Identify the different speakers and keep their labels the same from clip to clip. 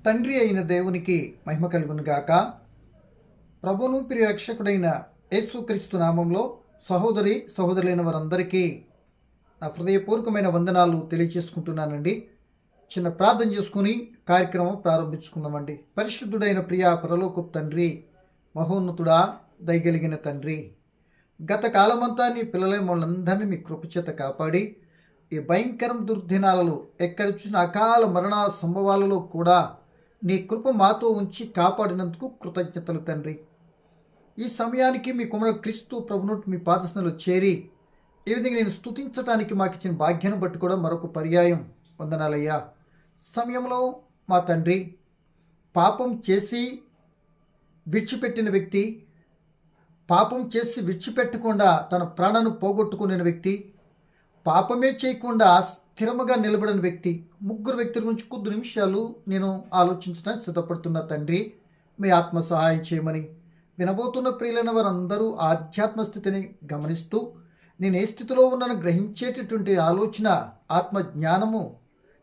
Speaker 1: తండ్రి అయిన దేవునికి మహిమ కలుగునుగాక. ప్రభువును ప్రియ రక్షకుడైన యేసుక్రీస్తు నామంలో సహోదరులైన వారందరికీ నా హృదయపూర్వకమైన వందనాలు తెలియజేసుకుంటున్నానండి. చిన్న ప్రార్థన చేసుకుని కార్యక్రమం ప్రారంభించుకున్నామండి. పరిశుద్ధుడైన ప్రియ పరలోకపు తండ్రి, మహోన్నతుడా, దయగలిగిన తండ్రి, గత కాలమంతా నీ పిల్లలైన వాళ్ళందరినీ మీ కృపచేత కాపాడి ఈ భయంకరం దుర్దినాలలో ఎక్కడ చూసిన అకాల మరణ సంభవాలలో కూడా నీ కృప మాతో ఉంచి కాపాడినందుకు కృతజ్ఞతలు తండ్రి. ఈ సమయానికి మీ కుమారుడు క్రీస్తు ప్రభును మీ పాదస్నలో చేరి ఈ విధంగా నేను స్తుతించడానికి మాకు ఇచ్చిన భాగ్యాన్ని బట్టి కూడా మరొక పర్యాయం వందనాలయ్యా. సమయంలో మా తండ్రి, పాపం చేసి విడిచిపెట్టిన వ్యక్తి, పాపం చేసి విడిచిపెట్టకుండా తన ప్రాణాన్ని పోగొట్టుకునే వ్యక్తి, పాపమే చేయకుండా స్థిరముగా నిలబడిన వ్యక్తి, ముగ్గురు వ్యక్తుల గురించి కొద్ది నిమిషాలు నేను ఆలోచించడానికి సిద్ధపడుతున్నా తండ్రి. మీ ఆత్మ సహాయం చేయమని వినబోతున్న ప్రియులైన వారందరూ ఆధ్యాత్మ స్థితిని గమనిస్తూ నేను ఏ స్థితిలో ఉన్నానో గ్రహించేటటువంటి ఆలోచన, ఆత్మ జ్ఞానము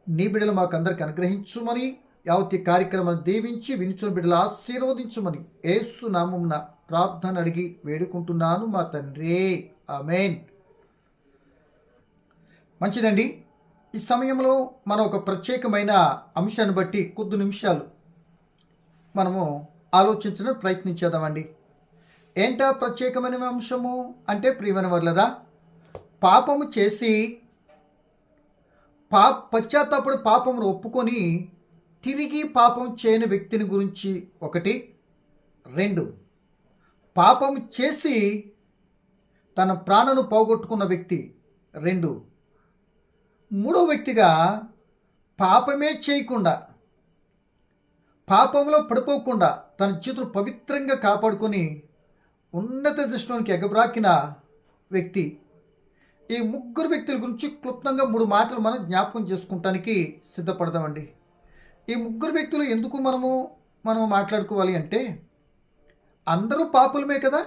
Speaker 1: నీ బిడ్డలు మాకందరికి అనుగ్రహించుమని, యావతి కార్యక్రమం దీవించి వినుచున్న బిడ్డలు ఆశీర్వదించమని యేసు నామమున ప్రార్థన అడిగి వేడుకుంటున్నాను మా తండ్రి, ఆమేన్. మంచిదండి. ఈ సమయంలో మనం ఒక ప్రత్యేకమైన అంశాన్ని బట్టి కొద్ది నిమిషాలు మనము ఆలోచించడానికి ప్రయత్నించేద్దామండి. ఏంటా ప్రత్యేకమైన అంశము అంటే, ప్రియమైన వర్లరా, పాపము చేసి పశ్చాత్తాపడి పాపమును ఒప్పుకొని తిరిగి పాపం చేయని వ్యక్తిని గురించి ఒకటి. 2, పాపము చేసి తన ప్రాణను పోగొట్టుకున్న వ్యక్తి 2. 3వ వ్యక్తిగా పాపమే చేయకుండా, పాపంలో పడిపోకుండా తన జీవితం పవిత్రంగా కాపాడుకొని ఉన్నత దృష్టిలోనికి ఎగబ్రాకిన వ్యక్తి. ఈ ముగ్గురు వ్యక్తుల గురించి క్లుప్తంగా 3 మాటలు మనం జ్ఞాపకం చేసుకుంటానికి సిద్ధపడదామండి. ఈ ముగ్గురు వ్యక్తులు ఎందుకు మనం మాట్లాడుకోవాలి అంటే, అందరూ పాపులమే కదా.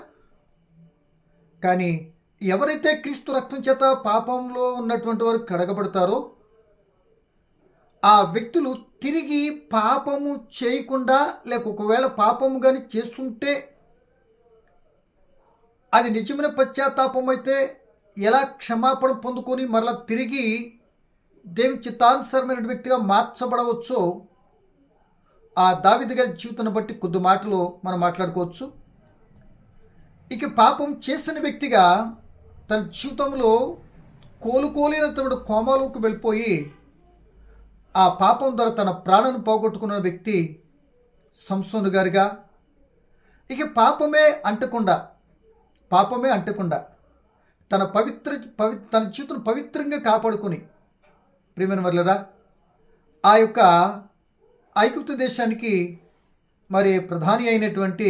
Speaker 1: కానీ ఎవరైతే క్రీస్తు రక్తం చేత పాపంలో ఉన్నటువంటి వారు కడగబడతారో ఆ వ్యక్తులు తిరిగి పాపము చేయకుండా, లేక ఒకవేళ పాపము కానీ చేస్తుంటే అది నిజమైన పశ్చాత్తాపం అయితే ఎలా క్షమాపణ పొందుకొని మరలా తిరిగి దేవుని చిత్తానుసారమైన వ్యక్తిగా మార్చబడవచ్చో ఆ దావీదు గారి జీవితాన్ని బట్టి కొద్ది మాటలు మనం మాట్లాడుకోవచ్చు. ఇక పాపం చేసిన వ్యక్తిగా తన జీవితంలో కోలుకోలేనంత కోమాలోకి వెళ్ళిపోయి ఆ పాపం ద్వారా తన ప్రాణాన్ని పోగొట్టుకున్న వ్యక్తి సంసోను గారిగా, ఇక పాపమే అంటకుండా తన జీవితం పవిత్రంగా కాపాడుకొని, ప్రియమైన వర్లరా, ఆ యొక్క ఐగుప్తు దేశానికి మరి ప్రధాని అయినటువంటి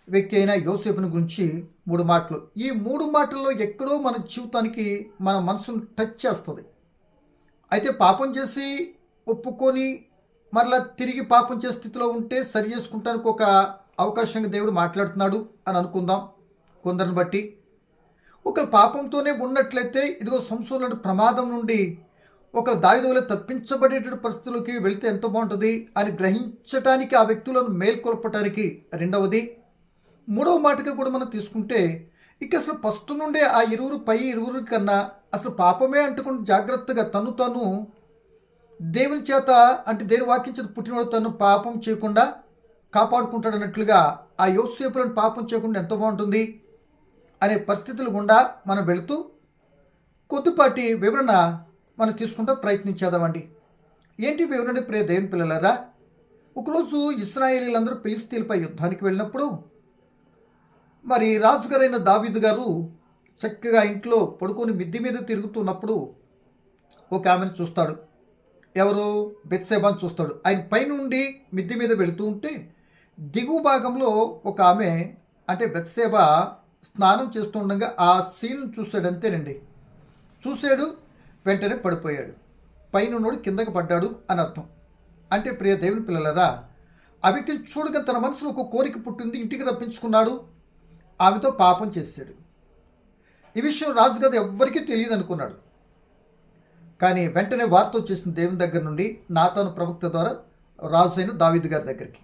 Speaker 1: వ్యక్తి అయిన యోసేపుని గురించి 3 మాటలు. ఈ 3 మాటల్లో ఎక్కడో మన జీవితానికి మన మనసును టచ్ చేస్తుంది. అయితే పాపం చేసి ఒప్పుకొని మరలా తిరిగి పాపం చేసే స్థితిలో ఉంటే సరి చేసుకుంటానికి ఒక అవకాశంగా దేవుడు మాట్లాడుతున్నాడు అని అనుకుందాం. కొందరిని బట్టి ఒక పాపంతోనే ఉన్నట్లయితే ఇదిగో సంసోను ప్రమాదం నుండి ఒక దావీదు వలె తప్పించబడేటువంటి పరిస్థితులకి వెళితే ఎంత బాగుంటుంది అని గ్రహించటానికి, ఆ వ్యక్తులను మేల్కొల్పటానికి 2వది. 3వ మాటగా కూడా మనం తీసుకుంటే, ఇక అసలు ఫస్ట్ నుండే ఆ ఇరువురు కన్నా అసలు పాపమే అంటుకుని జాగ్రత్తగా తను దేవుని చేత, అంటే దేవుని వాక్యం చేత పుట్టినవాడు తను పాపం చేయకుండా కాపాడుకుంటాడు అన్నట్లుగా ఆ యోసేపులను పాపం చేయకుండా ఎంత బాగుంటుంది అనే పరిస్థితులు గుండా మనం వెళుతూ కొద్దిపాటి వివరణ మనం తీసుకుంటూ ప్రయత్నించేద్దామండి. ఏంటి వివరణ? ప్రియ దేవుని పిల్లలారా, ఒకరోజు ఇశ్రాయేలీలందరూ ఫిలిష్తీయులపై యుద్ధానికి వెళ్ళినప్పుడు మరి రాజుగారైన దావీదు గారు చక్కగా ఇంట్లో పడుకొని మిద్ది మీద తిరుగుతున్నప్పుడు ఒక ఆమెను చూస్తాడు. ఎవరు? బెత్షెబాను చూస్తాడు. ఆయన పైనుండి మిద్ది మీద వెళుతూ ఉంటే దిగువ భాగంలో ఒక ఆమె, అంటే బెత్షెబా స్నానం చేస్తుండగా ఆ సీన్ చూశాడంతేనండి. చూశాడు, వెంటనే పడిపోయాడు. పైనున్నోడు కిందకి పడ్డాడు అని అర్థం. అంటే ప్రియ దేవుని పిల్లలరా, ఆ వ్యక్తిని చూడగా తన మనసులో ఒక కోరిక పుట్టింది, ఇంటికి రప్పించుకున్నాడు, ఆమెతో పాపం చేశాడు. ఈ విషయం రాజుగారు ఎవ్వరికీ తెలియదు అనుకున్నాడు. కానీ వెంటనే వార్త వచ్చేసింది దేవుని దగ్గర నుండి, నాతాను ప్రవక్త ద్వారా, రాజు అయిన దావీదు గారి దగ్గరికి.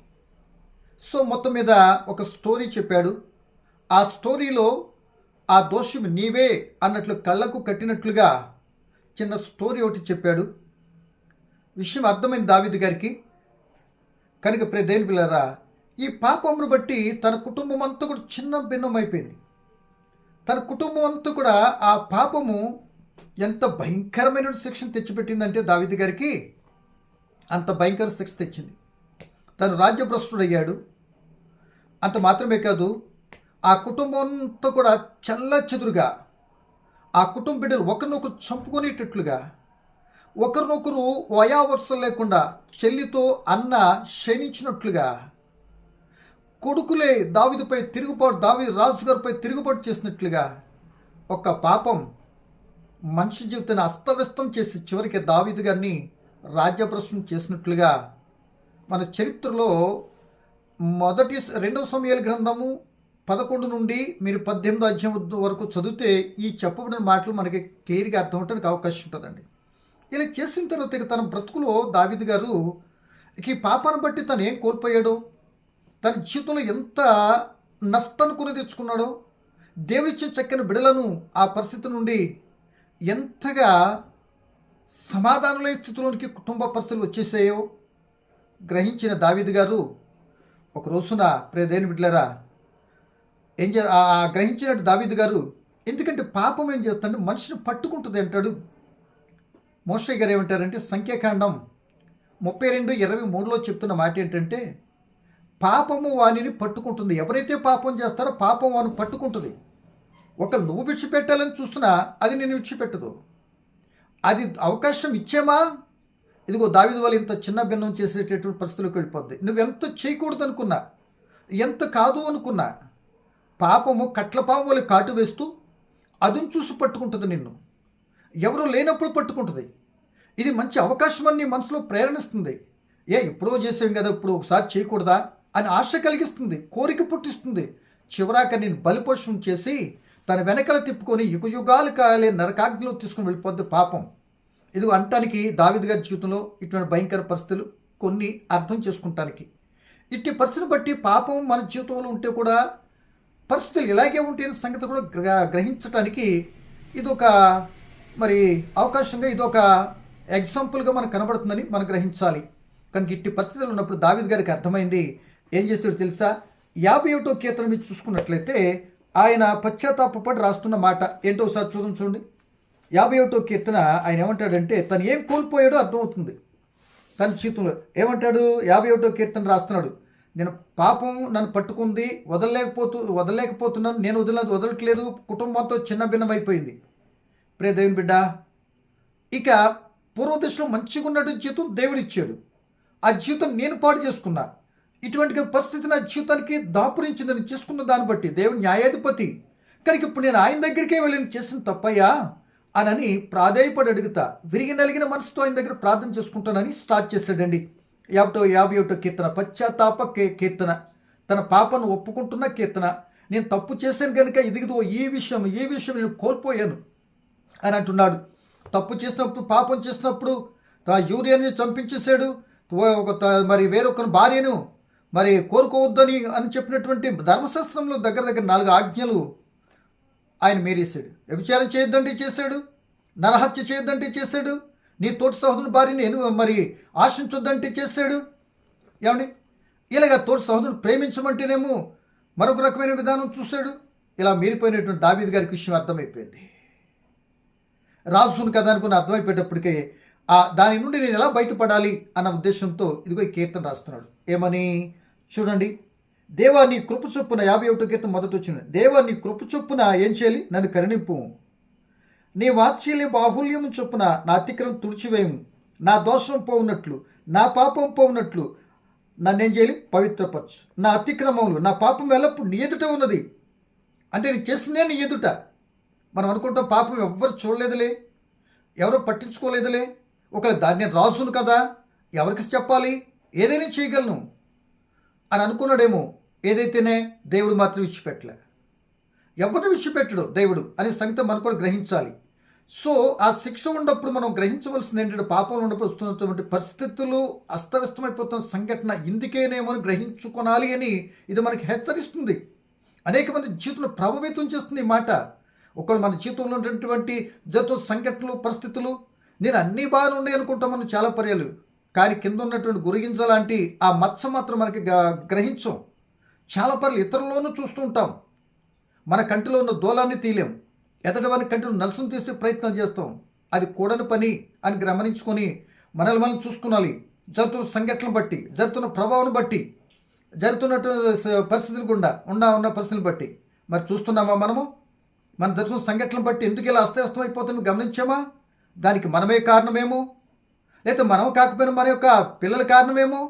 Speaker 1: సో మొత్తం మీద ఒక స్టోరీ చెప్పాడు. ఆ స్టోరీలో ఆ దోషం నీవే అన్నట్లు కళ్ళకు కట్టినట్లుగా చిన్న స్టోరీ ఒకటి చెప్పాడు. విషయం అర్థమైంది దావీదు గారికి. కనుక దేవుని పిల్లరా, ఈ పాపమును బట్టి తన కుటుంబం అంతా కూడా చిన్న భిన్నమైపోయింది. తన కుటుంబం అంతా కూడా ఆ పాపము ఎంత భయంకరమైన శిక్షను తెచ్చిపెట్టిందంటే దావీదు గారికి అంత భయంకర శిక్ష తెచ్చింది. తను రాజ్యభ్రష్టుడయ్యాడు. అంత మాత్రమే కాదు, ఆ కుటుంబం అంతా కూడా చెల్లాచెదురుగా, ఆ కుటుంబ బిడ్డలు ఒకరినొకరు చంపుకునేటట్లుగా, ఒకరినొకరు వయావరుసలు లేకుండా చెల్లితో అన్న క్షణించినట్లుగా, కొడుకులే దావీదుపై దావీదు రాజుగారిపై తిరుగుబాటు చేసినట్లుగా ఒక పాపం మనిషి జీవితాన్ని అస్తవ్యస్తం చేసి చివరికి దావీదు గారిని రాజ్యభ్రష్టం చేసినట్లుగా మన చరిత్రలో 2 సమూయేలు గ్రంథము 11 నుండి మీరు 18 అధ్యాయం వరకు చదివితే ఈ చెప్పబడిన మాటలు మనకి క్లియర్గా అర్థం అవడానికి అవకాశం ఉంటుందండి. ఇలా చేసిన తర్వాత ఇక తన బ్రతుకులో దావీదు గారు ఇక ఈ పాపాన్ని బట్టి తను ఏం కోల్పోయాడో, తన జీవితంలో ఎంత నష్టాన్ని కొని తెచ్చుకున్నాడో, దేవుడిచ్చే చక్కని బిడలను ఆ పరిస్థితి నుండి ఎంతగా సమాధానం లేని స్థితిలోనికి కుటుంబ పరిస్థితులు వచ్చేసాయో గ్రహించిన దావీదు గారు ఒక రోజున దేవుని బిడ్డలారా గ్రహించినట్టు దావీదు గారు, ఎందుకంటే పాపం ఏం చేస్తుంటే మనిషిని పట్టుకుంటుంది అంటాడు. మోషే గారు ఏమంటారంటే సంఖ్యాకాండం 32:23లో చెప్తున్న మాట ఏంటంటే, పాపము వానిని పట్టుకుంటుంది. ఎవరైతే పాపం చేస్తారో పాపం వాని పట్టుకుంటుంది. ఒకళ్ళు నువ్వు విడిచిపెట్టాలని చూస్తున్నా అది నేను విడిచిపెట్టదు. అది అవకాశం ఇచ్చేమా, ఇదిగో దావీదు వాళ్ళు ఇంత చిన్న భిన్నం చేసేటటువంటి పరిస్థితులకు వెళ్ళిపోద్ది. నువ్వెంత చేయకూడదు అనుకున్నా, ఎంత కాదు అనుకున్నా, పాపము కట్లపాము వాళ్ళు కాటు వేస్తూ అదును చూసి పట్టుకుంటుంది నిన్ను. ఎవరు లేనప్పుడు పట్టుకుంటుంది. ఇది మంచి అవకాశం అని నీ మనసులో ప్రేరణిస్తుంది. ఎప్పుడో చేసాం కదా, ఇప్పుడు ఒకసారి చేయకూడదా అని ఆశ కలిగిస్తుంది, కోరిక పుట్టిస్తుంది. చివరాక నేను బలిపోషం చేసి తన వెనకల తిప్పుకొని యుగాలు కాలే నరకాగ్నిలో తీసుకుని వెళ్ళిపోద్ది పాపం. ఇది అంటానికి దావీదు గారి జీవితంలో ఇటువంటి భయంకర పరిస్థితులు కొన్ని అర్థం చేసుకుంటానికి, ఇట్టి పరిస్థితిని బట్టి పాపం మన జీవితంలో ఉంటే కూడా పరిస్థితులు ఇలాగే ఉంటే సంగతి కూడా గ్రహించడానికి ఇదొక మరి అవకాశంగా, ఇదొక ఎగ్జాంపుల్గా మనకు కనబడుతుందని మనం గ్రహించాలి. కనుక ఇట్టి పరిస్థితులు ఉన్నప్పుడు దావీదు గారికి అర్థమైంది. ఏం చేస్తాడో తెలుసా? 51వ కీర్తన మీరు చూసుకున్నట్లయితే ఆయన పశ్చాత్తాపడి రాస్తున్న మాట ఏంటో ఒకసారి చూడండి. 51వ కీర్తన ఆయన ఏమంటాడంటే, తను ఏం కోల్పోయాడో అర్థమవుతుంది తన జీవితంలో. ఏమంటాడు? 51వ కీర్తన రాస్తున్నాడు, నేను పాపం నన్ను పట్టుకుంది, వదలలేకపోతున్నాను, నేను వదలట్లేదు, కుటుంబంతో చిన్న భిన్నమైపోయింది. దేవుని బిడ్డ, ఇక పూర్వదశలో మంచిగా ఉన్నటువంటి జీవితం దేవుడిచ్చాడు, ఆ జీవితం నేను పాడు చేసుకున్నా. ఇటువంటి పరిస్థితి నా జీవితానికి దాపురించిందని చేసుకున్న దాన్ని బట్టి దేవుడు న్యాయాధిపతి కనుక ఇప్పుడు నేను ఆయన దగ్గరికే వెళ్ళి చేసిన తప్పయ్యా అని ప్రాధేయపడి అడుగుతా, విరిగి నలిగిన మనసుతో ఆయన దగ్గర ప్రార్థన చేసుకుంటానని స్టార్ట్ చేశాడండి. 51వ కీర్తన పశ్చాత్తాప కీర్తన, తన పాపను ఒప్పుకుంటున్న కీర్తన. నేను తప్పు చేశాను కనుక ఇదిగో ఈ విషయం నేను కోల్పోయాను అని అంటున్నాడు. తప్పు చేసినప్పుడు, పాపం చేసినప్పుడు యూరియాని చంపించేశాడు, మరి వేరొకరి భార్యను మరి కోరుకోవద్దని అని చెప్పినటువంటి ధర్మశాస్త్రంలో దగ్గర 4 ఆజ్ఞలు ఆయన మీరేశాడు. వ్యభిచారం చేయొద్దంటే చేశాడు, నరహత్య చేయొద్దంటే చేశాడు, నీ తోటి సహోదరుని భార్యని మరి ఆశించొద్దంటే చేశాడు. ఏమండి, ఇలాగ తోటి సహోదరుని ప్రేమించమంటేనేమో మరొక రకమైన విధానం చూశాడు. ఇలా మీరిపోయినటువంటి దావీదు గారికి విషయం అర్థమైపోయింది. రాజును కదా అనుకుని అర్థమైపోయేటప్పటికే దాని నుండి నేను ఎలా బయటపడాలి అన్న ఉద్దేశంతో ఇదిగో ఈ కీర్తన రాస్తున్నాడు. ఏమని చూడండి, దేవా నీ కృప చొప్పున 51వ కీర్తన మొదట వచ్చింది. దేవా నీ కృప చొప్పున ఏం చేయాలి? నన్ను కరుణింపు. నీ వాత్సల్య బాహుల్యము చొప్పున నా అతిక్రమం తుడిచివేయము. నా దోషం పోవునట్లు, నా పాపం పోవునట్లు నన్నేం చేయాలి? పవిత్రపరచు. నా అతిక్రమములు, నా పాపం ఎల్లప్పుడు నీ ఎదుట ఉన్నది. అంటే నేను చేసిందే నీ ఎదుట. మనం అనుకుంటాం పాపం ఎవ్వరు చూడలేదులే, ఎవరో పట్టించుకోలేదులే, ఒకవేళ దాన్ని రాజును కదా, ఎవరికి చెప్పాలి, ఏదైనా చేయగలను అని అనుకున్నాడేమో. ఏదైతేనే దేవుడు మాత్రం విడిచిపెట్టలే, ఎవరిని విడిచిపెట్టడు దేవుడు అనే సంగతి మనం కూడా గ్రహించాలి. సో ఆ శిక్ష ఉన్నప్పుడు మనం గ్రహించవలసింది ఏంటంటే, పాపంలో ఉన్నప్పుడు వస్తున్నటువంటి పరిస్థితులు అస్తవ్యస్తమైపోతున్న సంఘటన ఇందుకేనేమో అని గ్రహించుకోనాలి అని ఇది మనకి హెచ్చరిస్తుంది. అనేక మంది జీవితంలో ప్రభావితం చేస్తుంది ఈ మాట. ఒకవేళ మన జీవితంలో ఉన్నటువంటి జరుగుతున్న సంఘటనలు, పరిస్థితులు, నేను అన్నీ బాగానే ఉన్నాయి అనుకుంటాం మనం చాలా పర్యాలు, కానీ కింద ఉన్నటువంటి గురిగింజ లాంటి ఆ మచ్చ మాత్రం మనకి గ్రహించం. చాలా పర్లు ఇతరుల్లోనూ చూస్తూ ఉంటాం. మన కంటిలో ఉన్న దూలాన్ని తీయలేం, ఎదటి వారి కంటిలో నలుసును తీసే ప్రయత్నం చేస్తాం. అది కూడని పని అని గమనించుకొని మనల్ని మనం చూసుకోవాలి. జరుగుతున్న సంఘటనలు బట్టి, జరుగుతున్న ప్రభావం బట్టి, జరుగుతున్నటువంటి పరిస్థితులు గుండా ఉన్న పరిస్థితులు బట్టి మరి చూస్తున్నామా మనము? మన జరుగుతున్న సంఘటనలు బట్టి ఎందుకు ఇలా అస్తవ్యస్తం అయిపోతుందో గమనించామా? దానికి మనమే కారణమేమో, లేకపోతే మనం కాకపోయినా మన యొక్క పిల్లల కారణమేమో,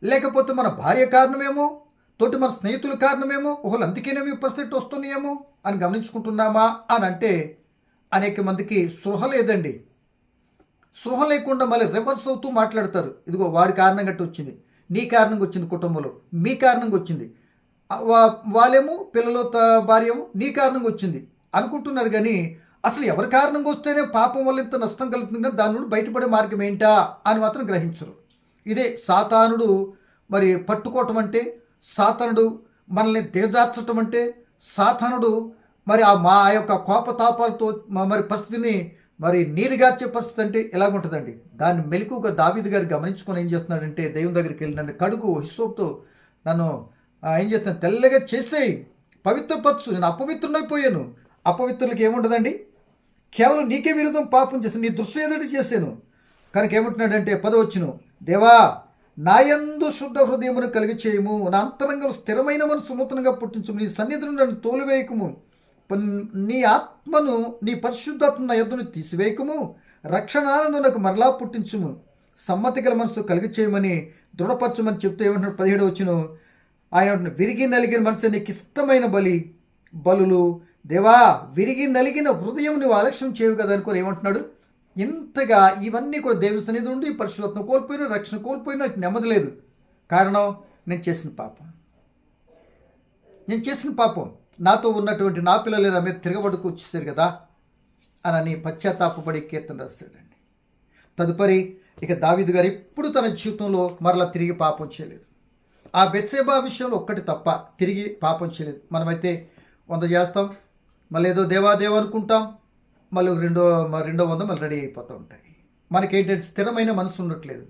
Speaker 1: లేకపోతే మన భార్య కారణమేమో, తోటి మన స్నేహితుల కారణమేమో, ఒకళ్ళు అందుకేనేమో పరిస్థితి వస్తున్నాయేమో అని గమనించుకుంటున్నామా అని అంటే అనేక మందికి స్పృహ లేదండి. స్పృహ లేకుండా మళ్ళీ రివర్స్ అవుతూ మాట్లాడతారు. ఇదిగో వాడి కారణం గట్టి వచ్చింది, నీ కారణంగా వచ్చింది, కుటుంబంలో మీ కారణంగా వచ్చింది, వాళ్ళేమో పిల్లలు భార్యేమో నీ కారణంగా వచ్చింది అనుకుంటున్నారు. కానీ అసలు ఎవరి కారణంగా వస్తేనే పాపం వల్ల ఇంత నష్టం కలుగుతుంది కదా, దాని నుండి బయటపడే మార్గం ఏంటా అని మాత్రం గ్రహించరు. ఇదే సాతానుడు మరి పట్టుకోవటం అంటే, సాతానుడు మనల్ని దిగజార్చటం అంటే, సాతానుడు మరి ఆ యొక్క కోపతాపాలతో మరి పరిస్థితిని మరి నీరుగార్చే పరిస్థితి అంటే ఎలాగుంటుందండి. దాన్ని మెలకుగా దావీదు గారు గమనించుకొని ఏం చేస్తున్నాడంటే, దేవుని దగ్గరికి వెళ్ళి నన్ను కడుగు, హిస్సోపుతో నన్ను ఏం చేస్తాను, తెల్లగా చేసేయి, పవిత్రపరచు, నేను అపవిత్రుడైపోయాను. అపవిత్రులకి ఏముంటుందండి, కేవలం నీకే విరుద్ధం పాపం చేస్తాను, నీ దృష్టి ఎదుటి చేశాను కనుక ఏమంటున్నాడంటే 10వ దేవా నాయందు శుద్ధ హృదయమును కలిగి చేయము, నా అంతరంగంలో స్థిరమైన మనసు నూతనంగా పుట్టించము, నీ సన్నిధిని నన్ను తోలివేయకము, నీ ఆత్మను, నీ పరిశుద్ధాత్మ నా యొద్దను తీసివేయకము, రక్షణానందం నాకు మరలా పుట్టించుము, సమ్మతి గల మనసు కలిగి చేయమని దృఢపరచమని చెప్తూ ఏమంటున్నాడు 17వ ఆయన విరిగి నలిగిన మనసు నీకు ఇష్టమైన బలులు దేవా, విరిగి నలిగిన హృదయం నువ్వు ఆలక్ష్యం చేయవు కదా అనుకోని ఏమంటున్నాడు. ఇంతగా ఇవన్నీ కూడా దేవుని సన్నిధి ఉండి పరిశుద్ధతను కోల్పోయినా, రక్షణ కోల్పోయినా నెమ్మది లేదు. కారణం నేను చేసిన పాపం, నాతో ఉన్నటువంటి నా పిల్లలు నా మీద తిరగబడుకు వచ్చేసారు కదా అని పశ్చాత్తాపపడి కీర్తన రాశాడండి. తదుపరి ఇక దావీదు గారు ఎప్పుడు తన జీవితంలో మరలా తిరిగి పాపం చేయలేదు. ఆ బెత్షెబా విషయంలో ఒక్కటి తప్ప తిరిగి పాపం చేయలేదు. మనమైతే 100 చేస్తాం, మళ్ళీ ఏదో దేవా అనుకుంటాం, మళ్ళీ రెండో 100 మళ్ళీ రెడీ అయిపోతూ ఉంటాయి. మనకేంటంటే స్థిరమైన మనసు ఉండట్లేదు.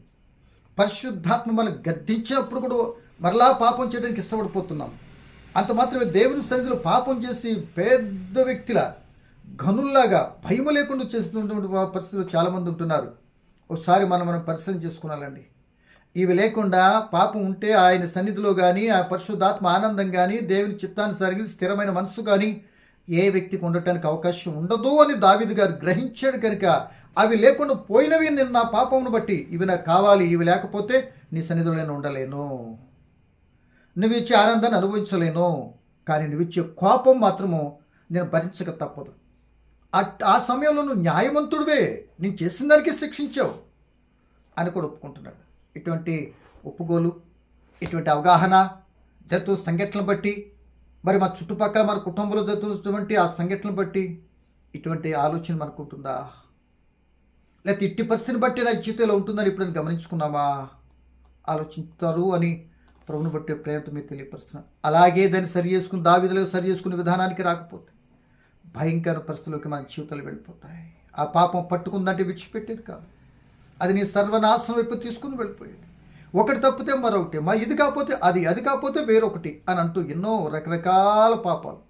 Speaker 1: పరిశుద్ధాత్మ మనం గద్దించినప్పుడు కూడా మరలా పాపం చేయడానికి ఇష్టపడిపోతున్నాం. అంత మాత్రమే దేవుని సన్నిధిలో పాపం చేసి పెద్ద వ్యక్తిలా, గనుల్లాగా భయం లేకుండా చేస్తున్నటువంటి పరిస్థితులు చాలామంది ఉంటున్నారు. ఒకసారి మనం పరిశీలన చేసుకున్నాలండి. ఇవి లేకుండా పాపం ఉంటే ఆయన సన్నిధిలో కానీ, ఆ పరిశుద్ధాత్మ ఆనందం కానీ, దేవుని చిత్తానుసారి స్థిరమైన మనసు కానీ ఏ వ్యక్తికి ఉండటానికి అవకాశం ఉండదు అని దావీదు గారు గ్రహించాడు. కనుక అవి లేకుండా పోయినవి నేను నా పాపమును బట్టి ఇవి నాకు కావాలి, ఇవి లేకపోతే నీ సన్నిధిలో నేను ఉండలేను, నువ్వు ఇచ్చే ఆనందాన్ని అనుభవించలేను, కానీ నువ్వు ఇచ్చే కోపం మాత్రము నేను భరించక తప్పదు. ఆ సమయంలో నువ్వు న్యాయవంతుడివే, నేను చేసిన దానికి శిక్షించావు అని కూడా ఒప్పుకుంటున్నాడు. ఇటువంటి ఒప్పుకోలు, ఇటువంటి అవగాహన జరుగుతున్న సంఘటనలు బట్టి, మరి మా చుట్టుపక్కల మన కుటుంబంలో జరుగుతున్నటువంటి ఆ సంఘటనలు బట్టి ఇటువంటి ఆలోచన మనకు ఉంటుందా? లేకపోతే ఇట్టి పరిస్థితిని బట్టి నా జీవితంలో ఉంటుందని ఇప్పుడు గమనించుకున్నామా? ఆలోచిస్తారు అని ప్రభుని బట్టి ప్రేమతో మీరు తెలియపరుస్తున్నాను. అలాగే దాన్ని సరి చేసుకుని దావీదులో సరి చేసుకునే విధానానికి రాకపోతే భయంకర పరిస్థితుల్లోకి మన జీవితాలు వెళ్ళిపోతాయి. ఆ పాపం పట్టుకుందంటే విడిచిపెట్టేది కాదు, అది నీ సర్వనాశనం వైపు తీసుకుని వెళ్ళిపోయేది. ఒకటి తప్పితే మరొకటి, ఇది కాకపోతే అది కాకపోతే వేరొకటి అని అంటూ ఎన్నో రకరకాల పాపాలు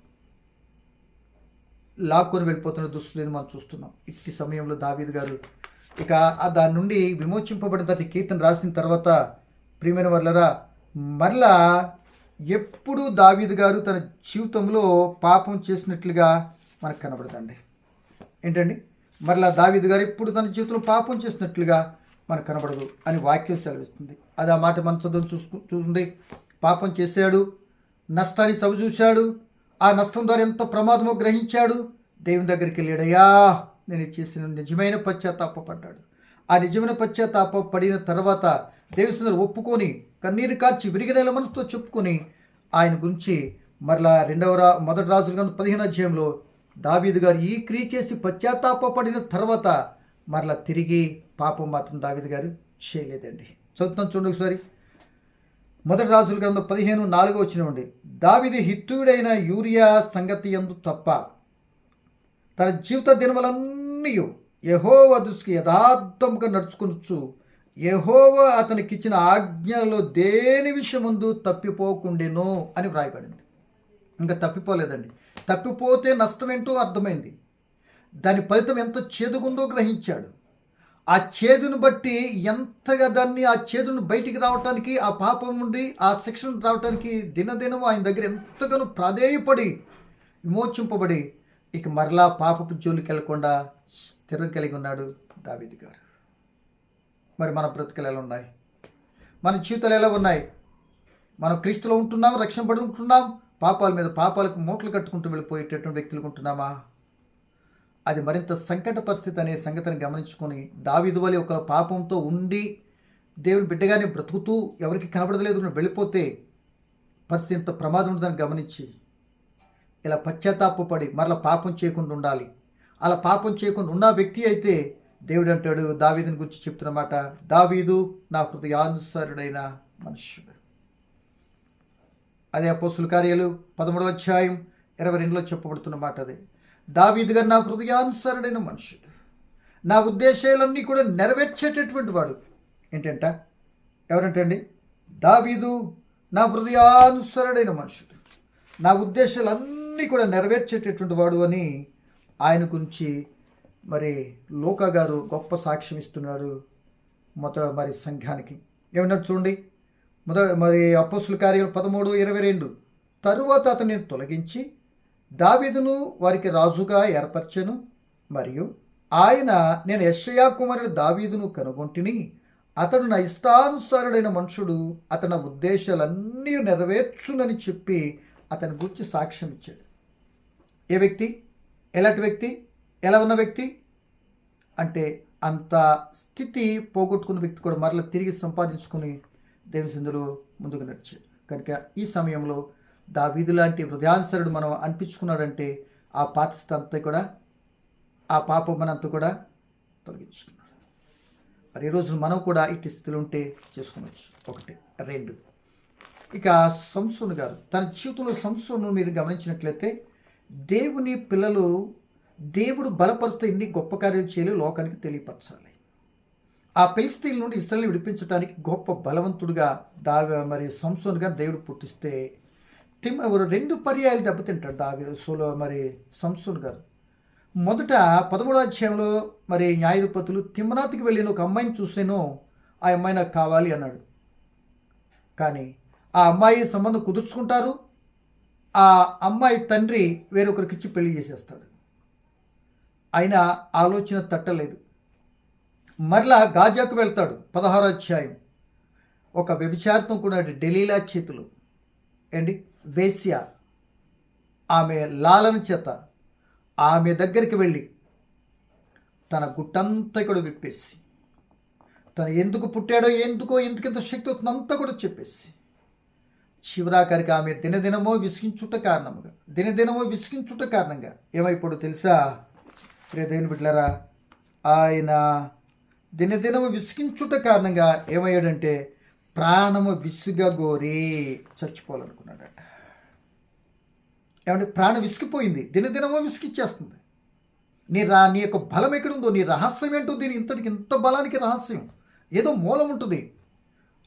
Speaker 1: లాక్కొని వెళ్ళిపోతున్న దుస్తులను మనం చూస్తున్నాం. ఇట్టి సమయంలో దావీదు గారు ఇక దాని నుండి విమోచింపబడిన ప్రతి కీర్తన రాసిన తర్వాత ప్రియమైన వాళ్ళరా, మరలా ఎప్పుడు దావీదు గారు తన జీవితంలో పాపం చేసినట్లుగా మనకు కనబడదండి. ఏంటండి, మరలా దావీదు గారు ఎప్పుడు తన జీవితంలో పాపం చేసినట్లుగా మనకు కనబడదు అని వాక్యం సెలవిస్తుంది. అది ఆ మాట మన చదువు చూస్తుంది. పాపం చేశాడు, నష్టాన్ని చవి చూశాడు, ఆ నష్టం ద్వారా ఎంత ప్రమాదమో గ్రహించాడు, దేవుని దగ్గరికి వెళ్ళాడయ్యా నేను చేసిన నిజమైన పశ్చాత్తాపడ్డాడు. ఆ నిజమైన పశ్చాత్తాప పడిన తర్వాత దేవుని ఒప్పుకొని కన్నీరు కార్చి విరిగిన మనసుతో చెప్పుకొని ఆయన గురించి మరలా 1 రాజుల 15వ అధ్యాయంలో దావీదు గారు ఈ క్రియ చేసి పశ్చాత్తాపడిన తర్వాత మరలా తిరిగి పాపం మాత్రం దావీదు గారు చేయలేదండి. చదువుతాను చూడండి ఒకసారి. మొదటి రాజుల గ్రంథం 15:4 దావీదు హిత్తీయుడైన యూరియా సంగతి యందు తప్ప తన జీవిత దినములన్నీ యెహోవా దృష్టికి యథార్థముగా నడుచుకొనుచు యెహోవా అతనికిచ్చిన ఆజ్ఞలలో దేని విషయముందు తప్పిపోకుండెను అని వ్రాయబడింది. ఇంకా తప్పిపోలేదండి. తప్పిపోతే నష్టం ఏంటో అర్థమైంది. దాని ఫలితం ఎంత చేదుగుందో గ్రహించాడు. ఆ చేదును బట్టి ఎంతగా ఆ చేదును బయటికి రావటానికి, ఆ పాపం నుండి ఆ శిక్షణ రావటానికి దినదినం ఆయన దగ్గర ఎంతగానో ప్రాధేయపడి విమోచింపబడి ఇక మరలా పాపపు జోలికి వెళ్లకుండా స్థిరం కలిగి ఉన్నాడు దావీదు గారు. మరి మన బ్రతుకులు ఎలా ఉన్నాయి? మన జీవితాలు ఎలా ఉన్నాయి? మనం క్రీస్తులో ఉంటున్నాం, రక్షణ పడి ఉంటున్నాం, పాపాల మీద పాపాలకు మూటలు కట్టుకుంటూ వెళ్ళిపోయేటటువంటి వ్యక్తులు ఉంటున్నామా? అది మరింత సంకట పరిస్థితి అనే సంగతిని గమనించుకొని దావీదు వలె ఒక పాపంతో ఉండి దేవుని బిడ్డగానే బ్రతుకుతూ ఎవరికి కనబడలేదు వెళ్ళిపోతే పరిస్థితి ఎంత ప్రమాదం ఉంటుందని గమనించి ఇలా పశ్చాత్తాపడి మరలా పాపం చేయకుండా ఉండాలి. అలా పాపం చేయకుండా ఉన్న వ్యక్తి అయితే దేవుడు అంటాడు, దావీదుని గురించి చెప్తున్నమాట, దావీదు నా హృదయానుసారుడైన మనుష్యుడు. అదే అపోస్తుల కార్యాలు 13:22 చెప్పబడుతున్న మాట అదే. దావీదు గారు నా హృదయానుసారుడైన మనుషుడు, నా ఉద్దేశాలన్నీ కూడా నెరవేర్చేటటువంటి వాడు. ఏంటంట? ఎవరంటండి? దావీదు నా హృదయానుసారుడైన మనుషుడు, నా ఉద్దేశాలన్నీ కూడా నెరవేర్చేటటువంటి వాడు అని ఆయన గురించి మరి లోకా గారు గొప్ప సాక్ష్యం ఇస్తున్నాడు మరి సంఘానికి. ఏమన్నారు చూడండి. మరి అపోస్తుల కార్యాలు 13:22 తరువాత అతన్ని తొలగించి దావీదును వారికి రాజుగా ఏర్పరచెను. మరియు ఆయన నేను యెషయా కుమారుడు దావీదును కనుగొంటిని, అతడు నా ఇష్టానుసారుడైన మనుషుడు, అతని ఉద్దేశాలన్నీ నెరవేర్చునని చెప్పి అతని గురించి సాక్ష్యం ఇచ్చాడు. ఏ వ్యక్తి? ఎలాంటి వ్యక్తి? ఎలా ఉన్న వ్యక్తి అంటే అంత స్థితి పోగొట్టుకున్న వ్యక్తి కూడా మరలా తిరిగి సంపాదించుకుని దేవుని సందులో ముందుకు నడిచాడు. కనుక ఈ సమయంలో దావీదు లాంటి హృదయానుసరుడు మనం అనిపించుకున్నాడంటే ఆ పాత స్థితి అంతా కూడా, ఆ పాపం మనంతా కూడా తొలగించుకున్నాడు. మరి ఈరోజు మనం కూడా ఇట్టి స్థితిలో ఉంటే చేసుకోవచ్చు. 1, 2 ఇక సంసోను గారు తన జీవితంలో సంసోను మీరు గమనించినట్లయితే దేవుని పిల్లలు దేవుడు బలపరుస్తూ ఇన్ని గొప్ప కార్యాలు చేయాలి, లోకానికి తెలియపరచాలి. ఆ ఫిలిష్తీయుల నుండి ఇశ్రాయేలును విడిపించడానికి గొప్ప బలవంతుడుగా మరి సంసోనుగా దేవుడు పుట్టిస్తే 2 పర్యాయాలు దెబ్బతింటాడు మరి సంసోను గారు. మొదట 13వ అధ్యాయంలో మరి న్యాయాధిపతులు తిమ్నాతుకి వెళ్ళిన ఒక అమ్మాయిని చూసాను, ఆ అమ్మాయి నాకు కావాలి అన్నాడు. కానీ ఆ అమ్మాయి సంబంధం కుదుర్చుకుంటారు, ఆ అమ్మాయి తండ్రి వేరొకరికి ఇచ్చి పెళ్లి చేసేస్తాడు. అయినా ఆలోచన తట్టలేదు. మరలా గాజాకు వెళ్తాడు. 16వ అధ్యాయం ఒక వ్యభిచారితో కూడా డెలీలా చేతులు వేశ్య ఆమె లాలన చేత ఆమె దగ్గరికి వెళ్ళి తన గుట్టంతా కూడా విప్పేసి తను ఎందుకు పుట్టాడో ఎందుకింత శక్తి అవుతుందంతా కూడా చెప్పేసి చివరాఖరికి ఆమె దినదినమో విసిగించుట కారణంగా ఏమైపోడు తెలుసా? దేవుని బిడ్డలారా, ఆయన దినదినము విసిగించుట కారణంగా ఏమయ్యాడంటే ప్రాణము విసుగగోరి చచ్చిపోవాలనుకున్నాడట. ఏమంటే ప్రాణం విసిగిపోయింది, దినదినమో విసిగిచ్చేస్తుంది. నీ యొక్క బలం ఎక్కడుందో, నీ రహస్యం ఏంటో, ఇంత బలానికి రహస్యం ఏదో మూలం ఉంటుంది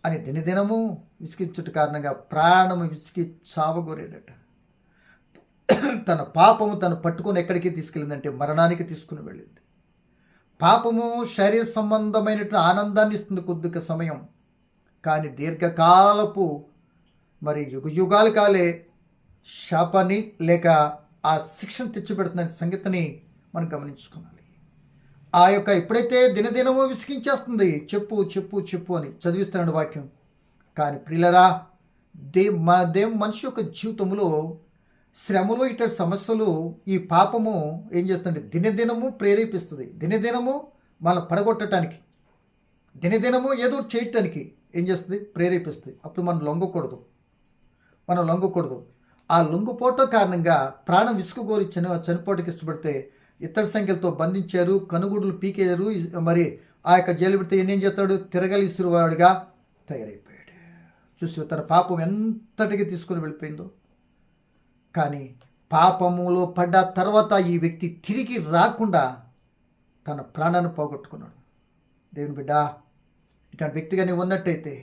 Speaker 1: అని దినదినము విసిగించుట కారణంగా ప్రాణము విసిగి చావగోరాడట. తన పాపము తను పట్టుకొని ఎక్కడికి తీసుకెళ్ళిందంటే మరణానికి తీసుకుని వెళ్ళింది. పాపము శరీర సంబంధమైనటువంటి ఆనందాన్ని ఇస్తుంది కొద్దిగా సమయం, కానీ దీర్ఘకాలపు మరి యుగాలు కాలే శాపాన్ని లేక ఆ శిక్షను తెచ్చిపెడుతున్న సంగతిని మనం గమనించుకోవాలి. ఆ యొక్క ఎప్పుడైతే దినదినమో విసిగించేస్తుంది, చెప్పు అని చదివిస్తున్నాడు వాక్యం. కానీ ప్రియులరా, మనిషి యొక్క జీవితంలో శ్రమలు ఇటువంటి సమస్యలు ఈ పాపము ఏం చేస్తుంది? దినదినము ప్రేరేపిస్తుంది, దినదినము మనం పడగొట్టడానికి, దినదినము ఏదో చేయటానికి ఏం చేస్తుంది? ప్రేరేపిస్తుంది. అప్పుడు మనం లొంగకూడదు. ఆ లొంగుపోవటం కారణంగా ప్రాణం విసుగుగోరి చనిపోవటానికి ఇష్టపడితే ఇతర సంఖ్యలతో బంధించారు, కనుగుడులు పీకేరు. మరి ఆ యొక్క జైలు పెడితే ఏం చేస్తాడు? తిరగలిసిరువాడుగా తయారైపోయాడు. చూసి తన పాపం ఎంతటికి తీసుకుని వెళ్ళిపోయిందో. కానీ పాపములో పడ్డ తర్వాత ఈ వ్యక్తి తిరిగి రాకుండా తన ప్రాణాన్ని పోగొట్టుకున్నాడు. దేవుని బిడ్డ, ఇట్లాంటి వ్యక్తిగా నీవు ఉన్నట్టయితే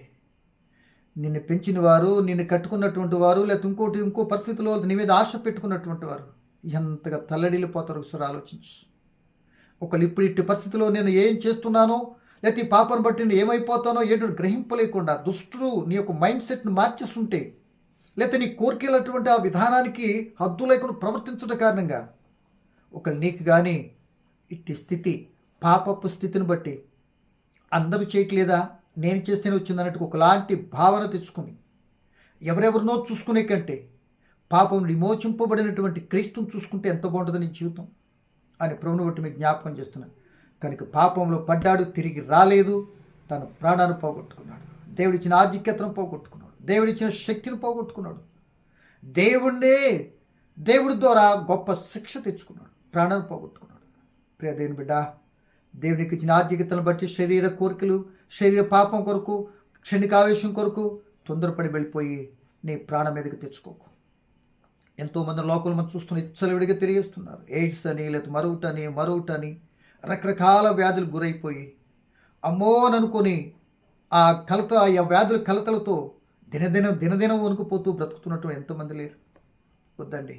Speaker 1: నిన్ను పెంచిన వారు, నిన్ను కట్టుకున్నటువంటి వారు, లేకపోతే ఇంకో పరిస్థితుల్లో నీ మీద ఆశ పెట్టుకున్నటువంటి వారు ఎంతగా తల్లడిల్లిపోతారు ఒకసారి ఆలోచించు. ఒకళ్ళు ఇప్పుడు ఇట్టి పరిస్థితిలో నేను ఏం చేస్తున్నానో, లేకపోతే ఈ పాపను బట్టి నేను ఏమైపోతానో ఏంటో గ్రహింపలేకుండా దుష్టుడు నీ యొక్క మైండ్ సెట్ను మార్చేస్తుంటే, లేకపోతే నీ కోరికలటువంటి ఆ విధానానికి హద్దు లేకుండా ప్రవర్తించడం కారణంగా ఒకళ్ళు నీకు కానీ ఇట్టి స్థితి, పాపపు స్థితిని బట్టి అందరూ చేయట్లేదా, నేను చేస్తేనే వచ్చిందన్నట్టు ఒకలాంటి భావన తెచ్చుకుని ఎవరెవరినో చూసుకునే కంటే పాపం విమోచింపబడినటువంటి క్రీస్తుని చూసుకుంటే ఎంత బాగుంటుంది నీ జీవితం అని ప్రభువుని బట్టి మీకు జ్ఞాపకం చేస్తున్నాను. కనుక పాపంలో పడ్డాడు, తిరిగి రాలేదు, తన ప్రాణాన్ని పోగొట్టుకున్నాడు, దేవుడిచ్చిన ఆధిక్యతను పోగొట్టుకున్నాడు, దేవుడిచ్చిన శక్తిని పోగొట్టుకున్నాడు, దేవుడి ద్వారా గొప్ప శిక్ష తెచ్చుకున్నాడు, ప్రాణాన్ని పోగొట్టుకున్నాడు. ప్రియ దేవుని బిడ్డ, దేవునికి ఇచ్చిన ఆధిక్యతను బట్టి శరీర కోరికలు, శరీర పాపం కొరకు, క్షణికావేశం కొరకు తొందరపడి వెళ్ళిపోయి నీ ప్రాణం మీదకి తెచ్చుకోకు. ఎంతోమంది లోకలు మనం చూస్తున్న ఇచ్చలవిడిగా తిరిగేస్తున్నారు. ఎయిడ్స్ అని, లేదా మరొకటని రకరకాల వ్యాధులు గురైపోయి అమ్మోననుకొని ఆ వ్యాధుల కలతలతో దినదినం వణుకుపోతూ బ్రతుకుతున్నట్టు ఎంతోమంది లేరు. వద్దండి.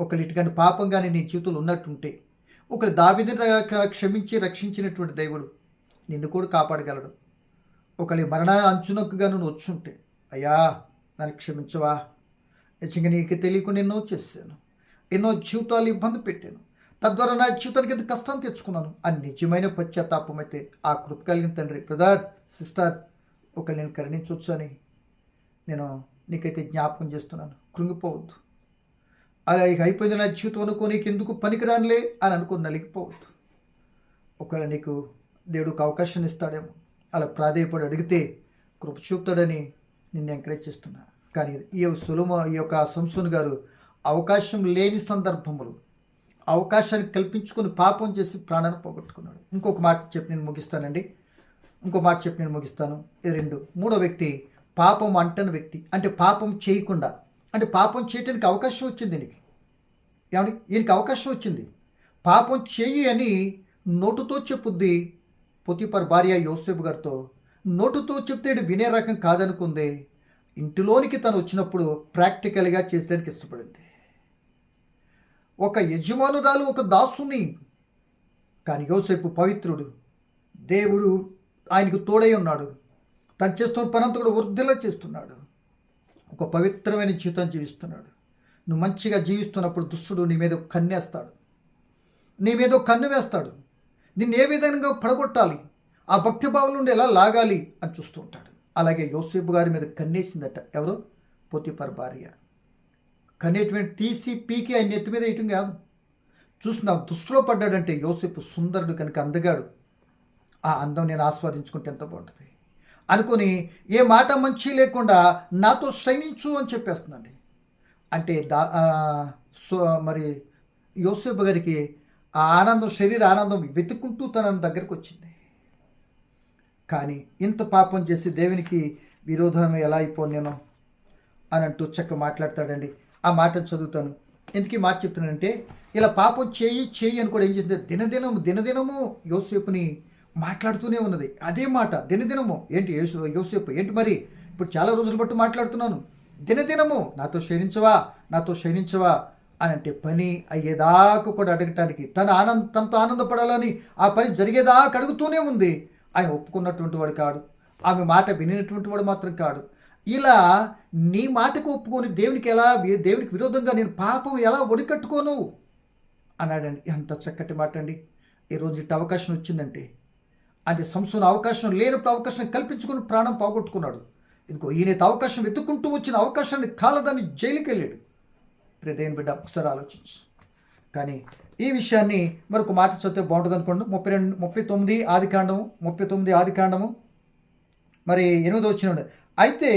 Speaker 1: ఒకళ్ళిటికంటే పాపం కానీ నీ జీవితంలో ఉన్నట్టుంటే, ఒకరు దావీదుని క్షమించి రక్షించినటువంటి దేవుడు నిన్ను కూడా కాపాడగలడు. ఒకరి మరణ అంచునకుగా నువ్వు వచ్చుంటే, అయ్యా నన్ను క్షమించవా, నిజంగా నీకు తెలియకుండా ఎన్నో చేశాను, ఎన్నో జీవితాలు ఇబ్బంది పెట్టాను, తద్వారా నా జీవితానికి ఎంత కష్టం తెచ్చుకున్నాను అని నిజమైన పశ్చాత్తాపం అయితే ఆ కృప కలిగిన తండ్రి, బ్రదర్, సిస్టర్, ఒకరు నేను కరుణించవచ్చు అని నేను నీకైతే జ్ఞాపకం చేస్తున్నాను. కృంగిపోవద్దు. అలా ఇక అయిపోయింది నా జీవితం అనుకో, నీకు ఎందుకు పనికిరానిలే అని అనుకుని నలిగిపోవద్దు. ఒకవేళ నీకు దేవుడికి అవకాశం ఇస్తాడేమో, అలా ప్రాధేయపడి అడిగితే కృప చూపుతాడని నిన్ను ఎంకరేజ్ చేస్తున్నా. కానీ ఈ యొక్క సంసోను గారు అవకాశం లేని సందర్భములు అవకాశాన్ని కల్పించుకొని పాపం చేసి ప్రాణాన్ని పోగొట్టుకున్నాడు. ఇంకొక మాట చెప్పి నేను ముగిస్తాను. ఇది మూడో వ్యక్తి పాపం అంటని వ్యక్తి. అంటే పాపం చేయకుండా, అంటే పాపం చేయటానికి అవకాశం వచ్చింది ఈయనకి అవకాశం వచ్చింది. పాపం చెయ్యి అని నోటుతో చెప్పుద్ది పొతిఫర్ భార్య యోసేపు గారితో. నోటుతో చెప్తే వినే రకం కాదనుకుంది. ఇంటిలోనికి తను వచ్చినప్పుడు ప్రాక్టికల్గా చేసేదానికి ఇష్టపడింది. ఒక యజమానురాలు, ఒక దాసుని. కానీ యోసేపు పవిత్రుడు, దేవుడు ఆయనకు తోడై ఉన్నాడు, తను చేస్తున్న పనంతా కూడా వృద్ధిలా చేస్తున్నాడు, ఒక పవిత్రమైన జీవితం జీవిస్తున్నాడు. నువ్వు మంచిగా జీవిస్తున్నప్పుడు దుష్టుడు నీ మీద కన్ను వేస్తాడు, నిన్ను ఏ విధంగా పడగొట్టాలి, ఆ భక్తిభావం నుండి ఎలా లాగాలి అని చూస్తూ ఉంటాడు. అలాగే యోసేపు గారి మీద కన్నేసిందట. ఎవరు? పొతిఫర్ భార్య. కన్నేటువంటి తీసి పీకి ఆయన నెత్తి మీద వేయటం కాదు. చూస్తున్నా దుస్తులో పడ్డాడంటే యోసేపు సుందరుడు కనుక అందగాడు, ఆ అందం నేను ఆస్వాదించుకుంటే ఎంత బాగుంటుంది అనుకుని ఏ మాట మంచి లేకుండా నాతో శయనించు అని చెప్పేస్తుందండి. అంటే మరి యోసేపు గారికి ఆ ఆనందం, శరీర ఆనందం వెతుక్కుంటూ తన దగ్గరకు వచ్చింది. కానీ ఇంత పాపం చేసి దేవునికి విరోధం ఎలా అయిపోను నేను అని అంటూ చక్క మాట్లాడతాడండి. ఆ మాట చదువుతాను. ఎందుకు ఈ మాట చెప్తున్నానంటే, ఇలా పాపం చేయి అని కూడా ఏం చేసింది, దినదినము యోసేపుని మాట్లాడుతూనే ఉన్నది. అదే మాట దినదినము. ఏంటి యోసేపు ఏంటి మరి ఇప్పుడు చాలా రోజులు బట్టి మాట్లాడుతున్నాను, దినదినము నాతో శయనించవా అని అంటే పని అయ్యేదాకా కూడా అడగటానికి, తనతో ఆనందపడాలని ఆ పని జరిగేదాకా అడుగుతూనే ఉంది. ఆయన ఒప్పుకున్నటువంటి వాడు కాడు, ఆమె మాట వినినటువంటి వాడు మాత్రం కాడు. ఇలా నీ మాటకు ఒప్పుకొని దేవునికి విరోధంగా నేను పాపం ఎలా ఒడికట్టుకోను అన్నాడండి. ఎంత చక్కటి మాట అండి. ఈరోజు ఇటు అవకాశం వచ్చిందంటే, అంటే సంసోను అవకాశం లేనప్పుడు అవకాశం కల్పించుకుని ప్రాణం పోగొట్టుకున్నాడు. ఇదిగో ఈయనైతే అవకాశం వెతుక్కుంటూ వచ్చిన అవకాశాన్ని కాలదాన్ని జైలుకి వెళ్ళాడు. ప్రియదేవుని బిడ్డ, ఒకసారి ఆలోచించు. కానీ ఈ విషయాన్ని మరొక మాట చదివితే బాగుంటుంది అనుకోండి. 39 ఆదికాండము మరి 8వ వచనం. అయితే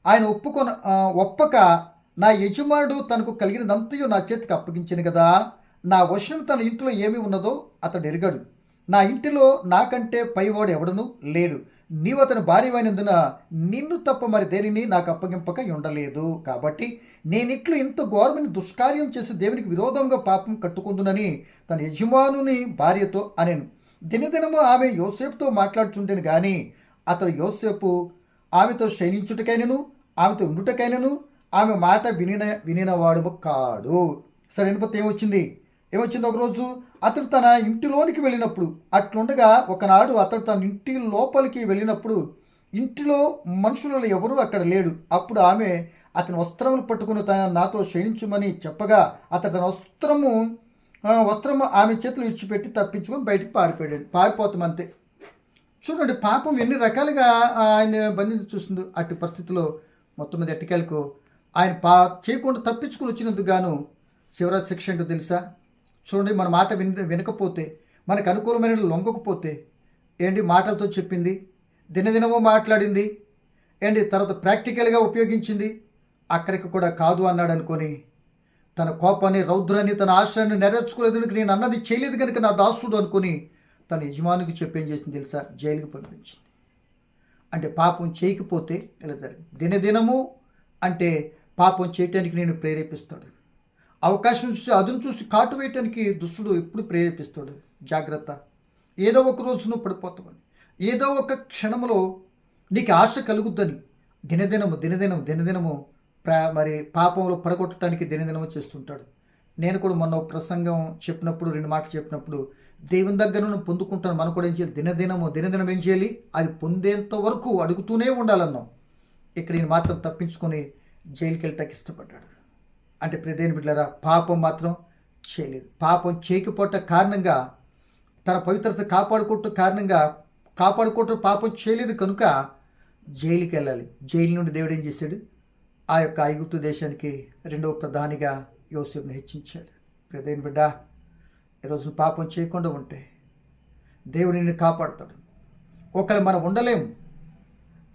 Speaker 1: ఆయన ఒప్పక నా యజమానుడు తనకు కలిగినదంతయు నా చేతికి అప్పగించింది కదా, నా వశం తన ఇంట్లో ఏమి ఉన్నదో అతడు ఎరగడు. నా ఇంటిలో నాకంటే పైవాడు ఎవడను లేడు. నీవు అతని భార్యమైనందున నిన్ను తప్ప మరి దేనిని నాకు అప్పగింపక ఉండలేదు. కాబట్టి నేనిట్లు ఇంత ఘోరమైన దుష్కార్యం చేసి దేవునికి విరోధంగా పాపం కట్టుకుందునని తన యజమానుని భార్యతో అనెను. దినదినము ఆమె యోసేపుతో మాట్లాడుచుండెను కానీ అతడు యోసేపు ఆమెతో శయనించుటకైనను ఆమెతో ఉండుటకైనను ఆమె మాట వినినవాడు కాడు. సరే, ఎనుపతి ఏమొచ్చింది ఒకరోజు అతడు తన ఇంటిలోనికి వెళ్ళినప్పుడు, అట్లుండగా ఒకనాడు అతడు తన ఇంటి లోపలికి వెళ్ళినప్పుడు ఇంటిలో మనుషులలో ఎవరూ అక్కడ లేడు. అప్పుడు ఆమె అతని వస్త్రములు పట్టుకుని నాతో శయనించుమని చెప్పగా అతడు తన వస్త్రము ఆమె చేతులు విడిచిపెట్టి తప్పించుకొని బయటికి పారిపోతాం అంతే. చూడండి, పాపం ఎన్ని రకాలుగా ఆయన బంధించి చూస్తుంది. అట్టి పరిస్థితిలో మొత్తం మీద ఎట్టకేలకు ఆయన చేయకుండా తప్పించుకుని వచ్చినందుకు గాను చివరి శిక్ష ఏంటో తెలుసా? చూడండి, మన మాట వినకపోతే, మనకు అనుకూలమైన లొంగకపోతే, మాటలతో చెప్పింది, దినదినమో మాట్లాడింది, తర్వాత ప్రాక్టికల్గా ఉపయోగించింది, అక్కడికి కూడా కాదు అన్నాడు అనుకొని తన కోపాన్ని, రౌద్రాన్ని, తన ఆశయాన్ని నెరవేర్చుకోలేదు, నేను అన్నది చేయలేదు కనుక నా దాసుడు అనుకొని తన యజమానికి చెప్పేం చేసింది తెలుసా? జైలుకి పంపించింది. అంటే పాపం చేయకపోతే ఇలా జరిగింది. దినదినము అంటే పాపం చేయటానికి నేను ప్రేరేపిస్తాడు. అవకాశం చూసి అదును చూసి కాటు వేయటానికి దుష్టుడు ఎప్పుడు ప్రేరేపిస్తాడు. జాగ్రత్త, ఏదో ఒక రోజు నువ్వు పడిపోతావని, ఏదో ఒక క్షణంలో నీకు ఆశ కలుగుద్దని దినదినము మరి పాపంలో పడగొట్టడానికి దినదినము చేస్తుంటాడు. నేను కూడా మొన్న ప్రసంగం చెప్పినప్పుడు 2 మాటలు చెప్పినప్పుడు దేవుని దగ్గర నువ్వు పొందుకుంటాను. మనం కూడా ఏం చేయాలి? దినదినం ఏం చేయాలి? అది పొందేంత వరకు అడుగుతూనే ఉండాలన్నాం. ఇక్కడ ఈయన మాత్రం తప్పించుకొని జైలుకి వెళ్ళటానికి ఇష్టపడ్డాడు. అంటే ప్రియదేని బిడ్డలారా, పాపం మాత్రం చేయలేదు. పాపం చేయకపోవట కారణంగా తన పవిత్రత కాపాడుకోవటం పాపం చేయలేదు కనుక జైలుకి వెళ్ళాలి. జైలు నుండి దేవుడు ఏం చేశాడు? ఆ యొక్క ఐగుప్తు దేశానికి 2వ ప్రధానిగా యోసేపుని హెచ్చించాడు. ప్రియదేని బిడ్డ, ఈరోజు పాపం చేయకుండా ఉంటే దేవుడు నిన్ను కాపాడుతాడు. ఒకవేళ మనం ఉండలేము,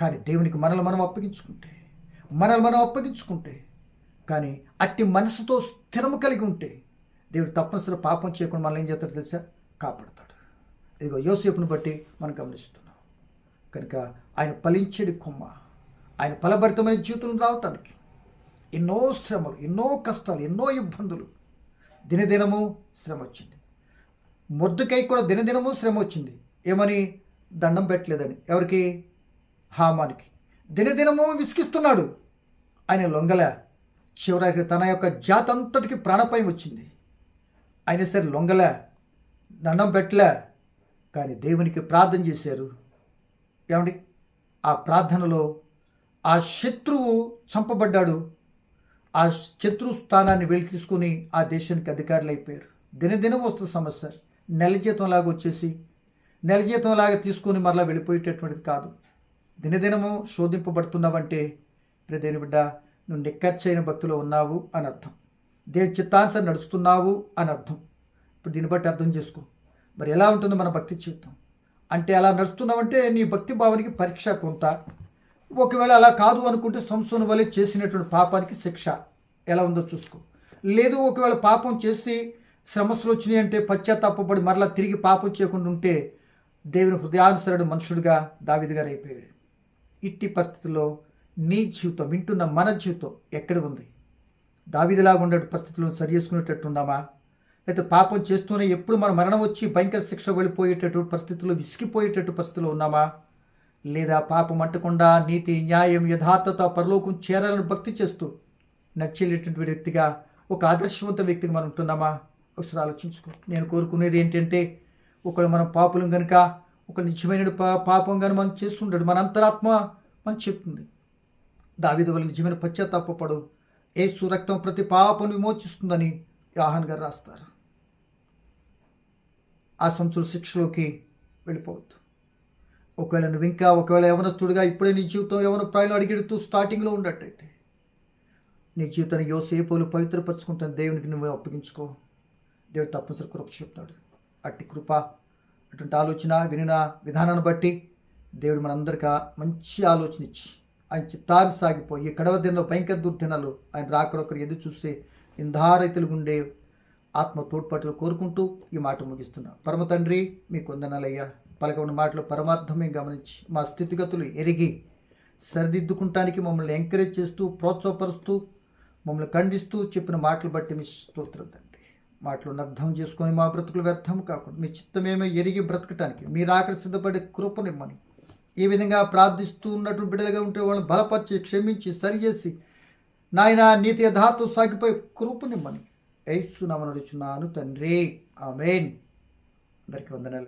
Speaker 1: కానీ దేవునికి మనల్ని మనం అప్పగించుకుంటే కానీ అట్టి మనసుతో స్థిరము కలిగి ఉంటే దేవుడు తప్పనిసరి పాపం చేయకుండా మనల్ని ఏం చేస్తాడు తెలుసా? కాపాడుతాడు. ఇదిగో యోసేపుని బట్టి మనం గమనిస్తున్నాం కనుక ఆయన ఫలించేది కొమ్మ. ఆయన ఫలభరితమైన జీవితం రావటానికి ఎన్నో శ్రమలు, ఎన్నో కష్టాలు, ఎన్నో ఇబ్బందులు, దినదినము శ్రమ వచ్చింది. మొర్దెకై కూడా దినదినము శ్రమ వచ్చింది. ఏమని? దండం పెట్టలేదని. ఎవరికి? హామానికి. దినదినము విసిగిస్తున్నాడు. ఆయన లొంగలే. చివరికి తన యొక్క జాతి అంతటికి ప్రాణాపాయం వచ్చింది. అయినా సరే లొంగలే, దండం పెట్టలే, కానీ దేవునికి ప్రార్థన చేశారు. ఆ ప్రార్థనలో ఆ శత్రువు చంపబడ్డాడు. ఆ శత్రు స్థానాన్ని వెళ్ళి తీసుకుని ఆ దేశానికి అధికారులు అయిపోయారు. దినదినం వస్తున్న సమస్య. నెల జీతంలాగా తీసుకుని మరలా వెళ్ళిపోయేటటువంటిది కాదు. దినదినము శోధింపబడుతున్నావంటే ప్రియదేని బిడ్డ, నువ్వు నిక్కచ్చైన భక్తిలో ఉన్నావు అని అర్థం. దేవుని చిత్తానుసారం నడుస్తున్నావు అని అర్థం. ఇప్పుడు దీన్ని బట్టి అర్థం చేసుకో. మరి ఎలా ఉంటుందో మన భక్తి జీవితం? అంటే అలా నడుస్తున్నావంటే నీ భక్తి భావానికి పరీక్ష కొంత. ఒకవేళ అలా కాదు అనుకుంటే సంసోను వలె చేసినటువంటి పాపానికి శిక్ష ఎలా ఉందో చూసుకో. లేదు, ఒకవేళ పాపం చేసి శ్రమస్సులు వచ్చినాయి అంటే పశ్చాత్తాపడి మరలా తిరిగి పాపం చేయకుండా ఉంటే దేవుని హృదయానుసరుడు మనుషుడిగా దావీదు గారు అయిపోయాడు. ఇట్టి పరిస్థితుల్లో నీ జీవితం, వింటున్న మన జీవితం ఎక్కడ ఉంది? దావీదులాగా ఉండే పరిస్థితులను సరి చేసుకునేటట్టున్నామా? లేకపోతే పాపం చేస్తూనే ఎప్పుడు మన మరణం వచ్చి భయంకర శిక్ష వెళ్ళిపోయేటటువంటి పరిస్థితుల్లో విసిగిపోయేటట్టు పరిస్థితుల్లో ఉన్నామా? లేదా పాపం అంటకుండా నీతి, న్యాయం, యథార్థత, పరలోకం చేరాలని భక్తి చేస్తూ నచ్చేటటువంటి వ్యక్తిగా, ఒక ఆదర్శవంత వ్యక్తిగా మనం ఉంటున్నామా? ఒకసారి ఆలోచించుకో. నేను కోరుకునేది ఏంటంటే, ఒకవేళ మనం పాపులం కనుక, ఒక నిజమైన పాపం కానీ మనం చేస్తుంటాడు, మన అంతరాత్మ మనం చెప్తుంది. దావీదు వల్ల నిజమైన పశ్చాత్తాపడు, యేసు రక్తం ప్రతి పాపను విమోచిస్తుందని యోహాను గారు రాస్తారు. ఆ సంవత్సరం శిక్షలోకి వెళ్ళిపోవద్దు. ఒకవేళ యవనస్తుడిగా ఇప్పుడే నీ జీవితం యవన ప్రాయంలో అడిగెడుతూ స్టార్టింగ్లో ఉన్నట్టయితే నీ జీవితాన్ని యోసేపులు పవిత్రపరచుకుంటాను. దేవునికి నువ్వు అప్పగించుకో. దేవుడు తప్పనిసరి కృప చెప్తాడు. అట్టి కృప, అటువంటి ఆలోచన, వినిన విధానాన్ని బట్టి దేవుడు మనందరికీ మంచి ఆలోచన ఇచ్చి ఆయన చిత్తాన్ని సాగిపోయి కడవ దినలో భయంకర దుర్దినాలు ఆయన రాకడొకరు ఎదురు చూసే ఇంధారైతులు ఉండే ఆత్మ తోడ్పాటులు కోరుకుంటూ ఈ మాట ముగిస్తున్నా. పరమ తండ్రి మీకు వందనాలయ్యా. పలకమైన మాటలు పరమార్థమే గమనించి మా స్థితిగతులు ఎరిగి సరిదిద్దుకుంటానికి మమ్మల్ని ఎంకరేజ్ చేస్తూ ప్రోత్సాహపరుస్తూ మమ్మల్ని ఖండిస్తూ చెప్పిన మాటలు బట్టి మీ స్తోత్రం తండ్రి. మాటలను అర్థం చేసుకొని మా బ్రతుకులు వ్యర్థం కాకుండా మీ చిత్తమేమో ఎరిగి బ్రతకటానికి మీరు ఆకలి సిద్ధపడే కృపనిమ్మని ఈ విధంగా ప్రార్థిస్తూ ఉన్నటువంటి బిడ్డలుగా ఉంటే వాళ్ళని బలపరిచి క్షమించి సరిచేసి నాయన నీతి యథార్థం సాగిపోయి కృపనిమ్మని యేసు నామమున అడుగుచున్నాను తండ్రి. ఆమేన్. అందరికీ వందనాలు.